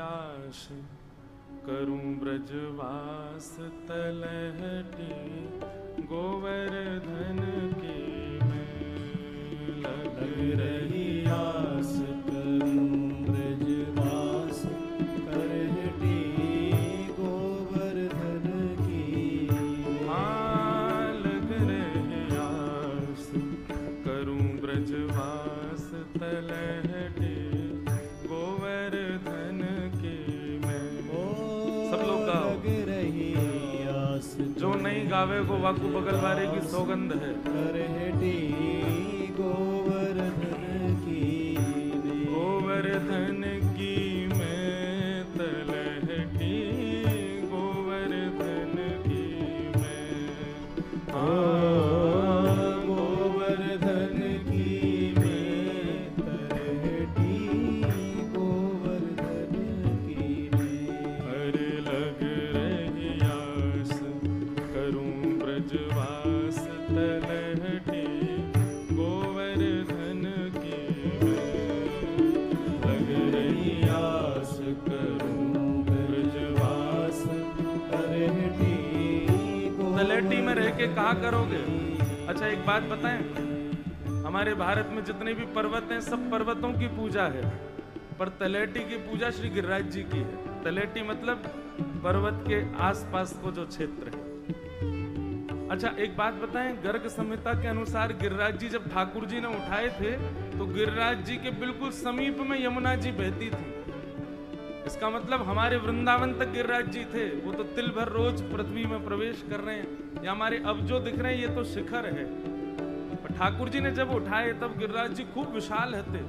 आश करूं ब्रजवास तलहटी गोवर्धन की मैं लग रही आस करूं ब्रजवास तलहटी गोवर्धन की हाँ लग रही आस करूं ब्रजवास तलहटी गोवर्धन की मैं सब लोग गाओ जो नहीं गावे को वाकू बगलवारे की सौगंध है तलहटी गोवर्धन की मैं तलहटी गोवर्धन की मैं गोवर्धन की मैं तलहटी गोवर्धन की मैं अरे लग रही आस करूं ब्रजवास तलहटी गोवर्धन की मैं लग रही आस करूं ब्रजवास तलहटी तलहटी में रह के कहा करोगे। अच्छा एक बात बताएं, हमारे भारत में जितने भी पर्वत हैं सब पर्वतों की पूजा है, पर तलहटी की पूजा श्री गिरिराज जी की है। तलहटी मतलब पर्वत के आसपास को जो क्षेत्र है। अच्छा एक बात बताएं, गर्ग संहिता के अनुसार गिरिराज जी जब ठाकुर जी ने उठाए थे तो गिरिराज जी के बिल्कुल समीप में यमुना जी बहती थी। इसका मतलब हमारे वृंदावन तक गिरिराज जी थे। वो तो तिल भर रोज पृथ्वी में प्रवेश कर रहे हैं, या हमारे अब जो दिख रहे हैं ये तो शिखर है। पर ठाकुर जी ने जब उठाए तब गिरिराज जी खूब विशाल थे।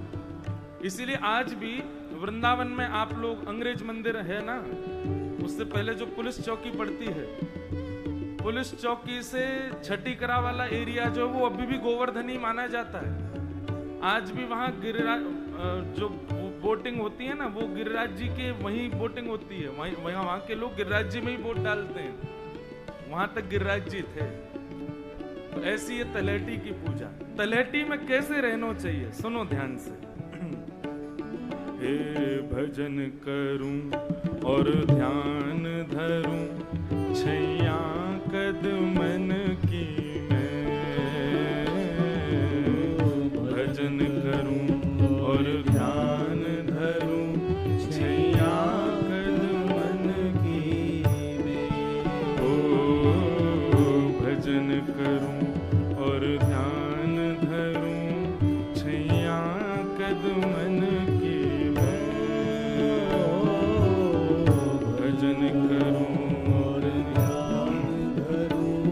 इसीलिए आज भी वृंदावन में आप लोग अंग्रेज मंदिर है ना, उससे पहले जो पुलिस चौकी पड़ती है, पुलिस चौकी से छठी करा वाला एरिया जो है वो अभी भी गोवर्धनी माना जाता है। आज भी वहाँ गिरिराज जो बोटिंग होती है ना, वो गिरिराज जी के वहीं बोटिंग होती है। वहाँ के लोग गिरिराज जी में ही बोट डालते हैं, वहां तक गिरिराज जी थे। तो ऐसी है तलहटी की पूजा। तलहटी में कैसे रहना चाहिए सुनो ध्यान से। हे भजन करूं और ध्यान धरूं छैया कदमन की मैं भजन करूं और ध्यान धरूं छैया कदमन की मैं ओ भजन करूं और ध्यान धरूं छैया कदमन की मैं भजन करूं और ध्यान धरूं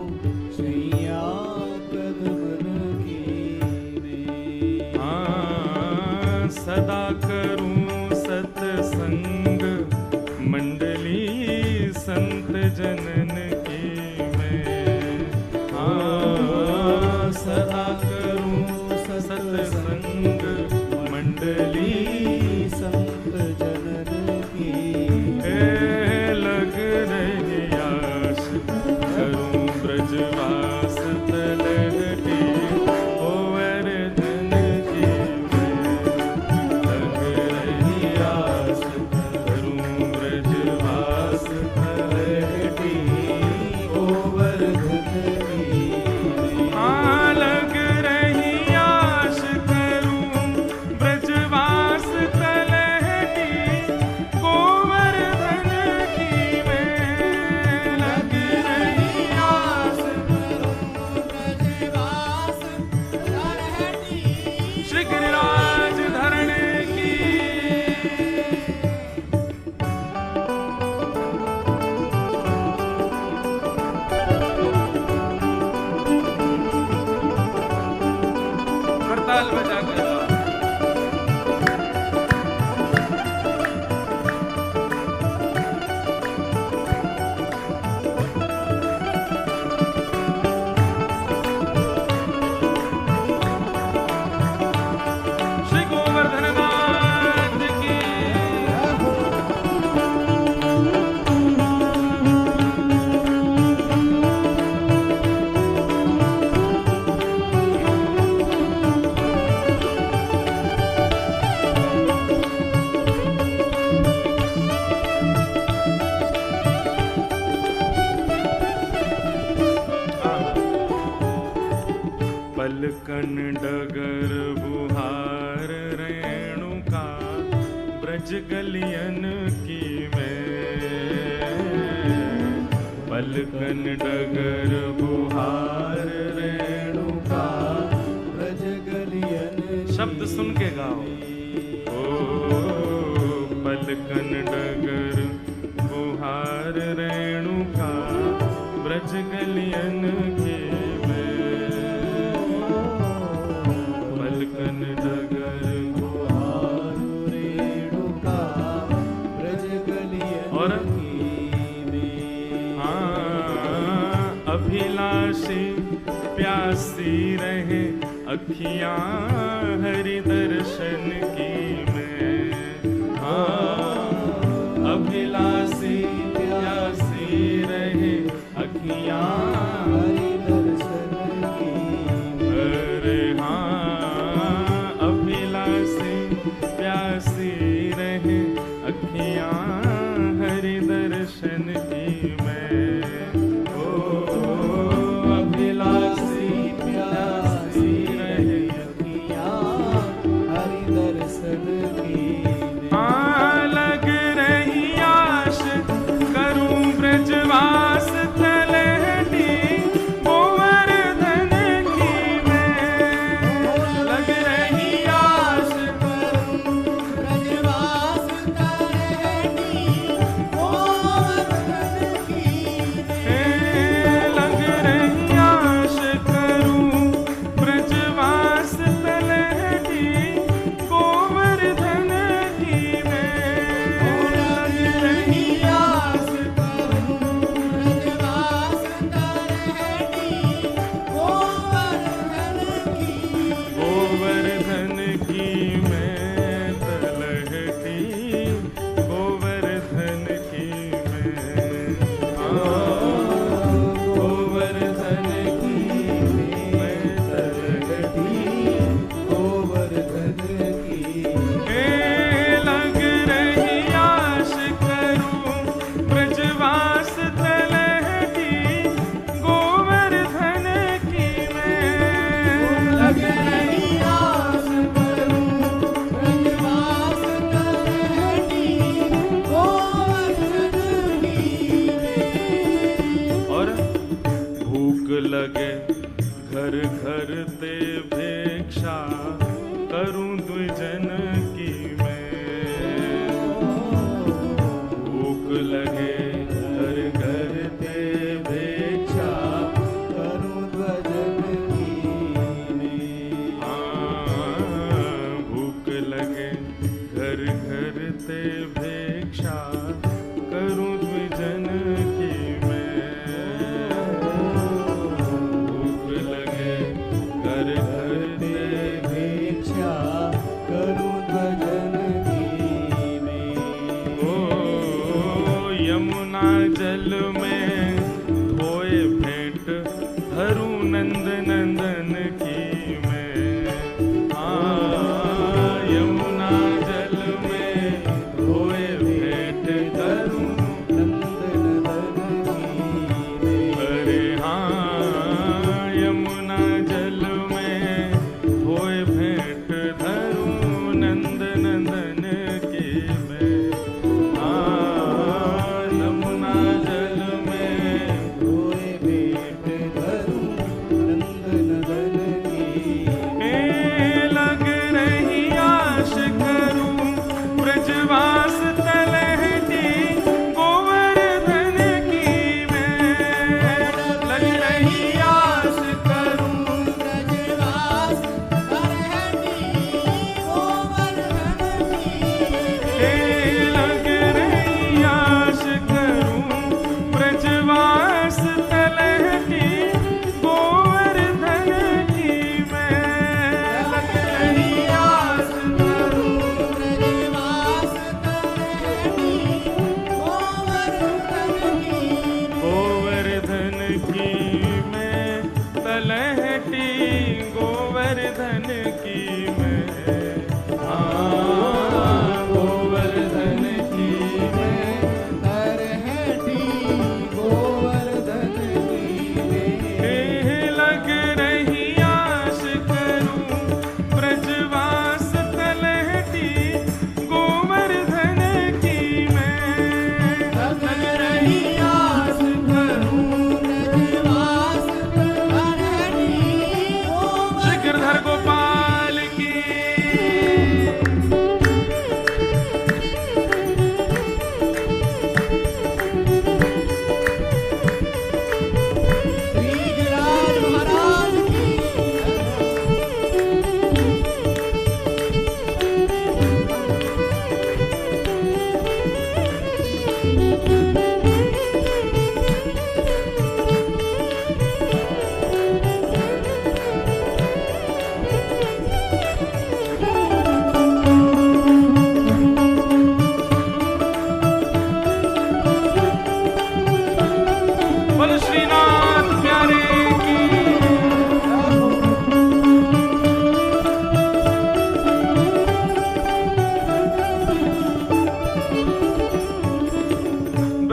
गलियन की मैं, पलकन डगर बुहार रेणुका ब्रज गलियन। शब्द सुन के गाओ। ओ पलकन डगर बुहार रेणुका ब्रज गलियन की मैं, पलकन डगर बुहार रेणुका ब्रज गलियन और अभिलाषी प्यासी रहे अखियां हरि दर्शन की मैं। अभिलाषी प्यासी रहे अखियां हरि दर्शन की। अरे हाँ अभिलाषी प्यासी रहे अखियां हरि दर्शन की मैं। लगे घर घर ते भिक्षा करूं द्विजन की मैं। भूख लगे घर घर ते भिक्षा करूं द्विजन की मैं। भूख लगे घर घर ते भिक्षा करूं द्विजन की मैं। जल में धोए भेंट धरूं नंद नंदन की मैं। यमुना जल में धोए भेंट धरूं नंद नंदन की। अरे हाँ यमुना जल में धोए भेंट धरूं नंद नंदन की मैं। जल में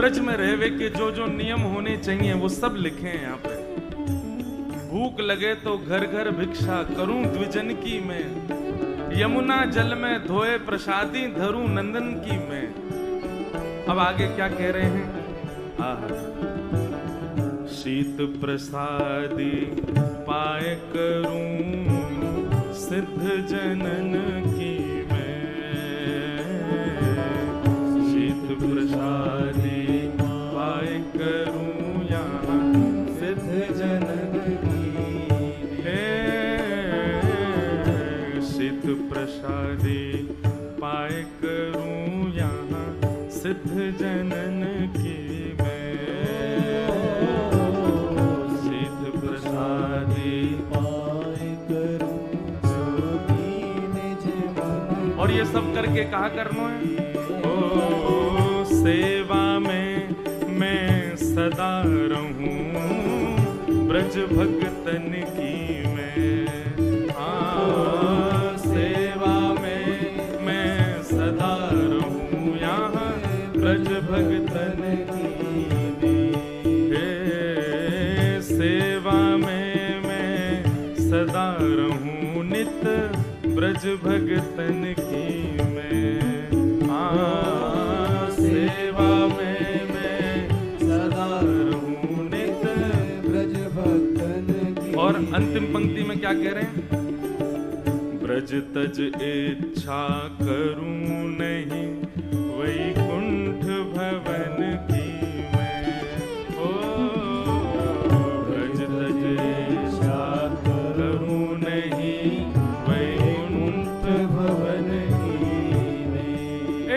ब्रज में रहवे के जो जो नियम होने चाहिए वो सब लिखे हैं यहाँ पे। भूख लगे तो घर घर भिक्षा करूं द्विजन की मैं, यमुना जल में धोए प्रसादी धरूं नंदन की मैं। अब आगे क्या कह रहे हैं? शीत प्रसादी पाए करूं सिद्ध जनन की मैं, शीत प्रसादी पाए करूं यहाँ सिद्ध जनन की मैं, शीत प्रसादी पाए करूं यहाँ सिद्ध जनन की मैं, सिद्ध प्रसादी पाए करूं और ये सब करके कहा करना है? ओ सेवा में मैं सदा रहूं ब्रज भगतन की मैं, सेवा में मैं सदा रहूं यहाँ ब्रज भगतन की मैं, सेवा में मैं सदा रहूं नित ब्रज भगतन की मैं, सेवा में मैं सदा रहूं नित ब्रज भगतन की। और अंतिम पंक्ति में क्या कह रहे हैं? ब्रज तज इच्छा करूं नहीं वैकुंठ भवन की मैं, ओ ब्रज तज इच्छा करूं नहीं वैकुंठ भवन की मैं,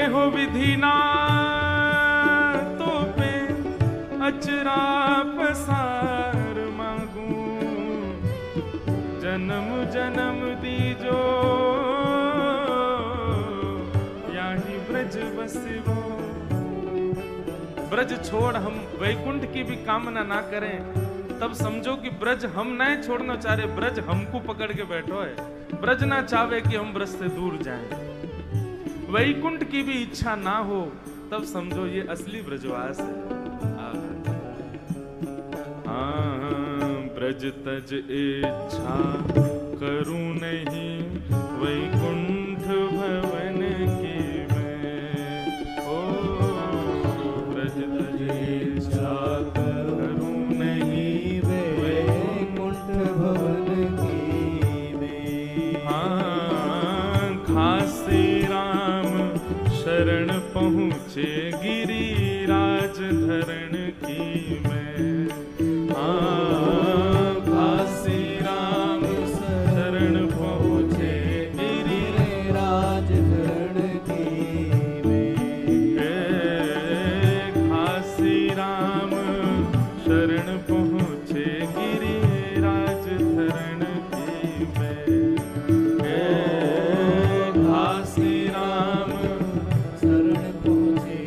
एहो विधि ना तो पे अचरा पसार मांगू, जन्म जन्म दीजो याही ब्रज बसवो। ब्रज छोड़ हम वैकुंठ की भी कामना ना करें तब समझो कि ब्रज हम नहीं छोड़ना चाह रहे, ब्रज हमको पकड़ के बैठो है। ब्रज ना चाहे कि हम ब्रज से दूर जाएं, वैकुंठ की भी इच्छा ना हो तब समझो ये असली ब्रजवास है। ब्रज तज इच्छा करूं नहीं वैकुंठ भवन की मैं, ओ ब्रज तज इच्छा करूं नहीं वैकुंठ भवन की मैं, खासी राम शरण पहुँचे गिरिराज धरण की मैं, खासी राम शरण पहुँचे गिरिराज धरण की मैं, खासी राम शरण पहुँचे गिरिराज धरण की मैं, खासी राम शरण पहुँचे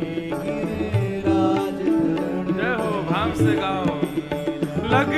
गिरिराज धरण। जय हो, भाव से गाओ। लग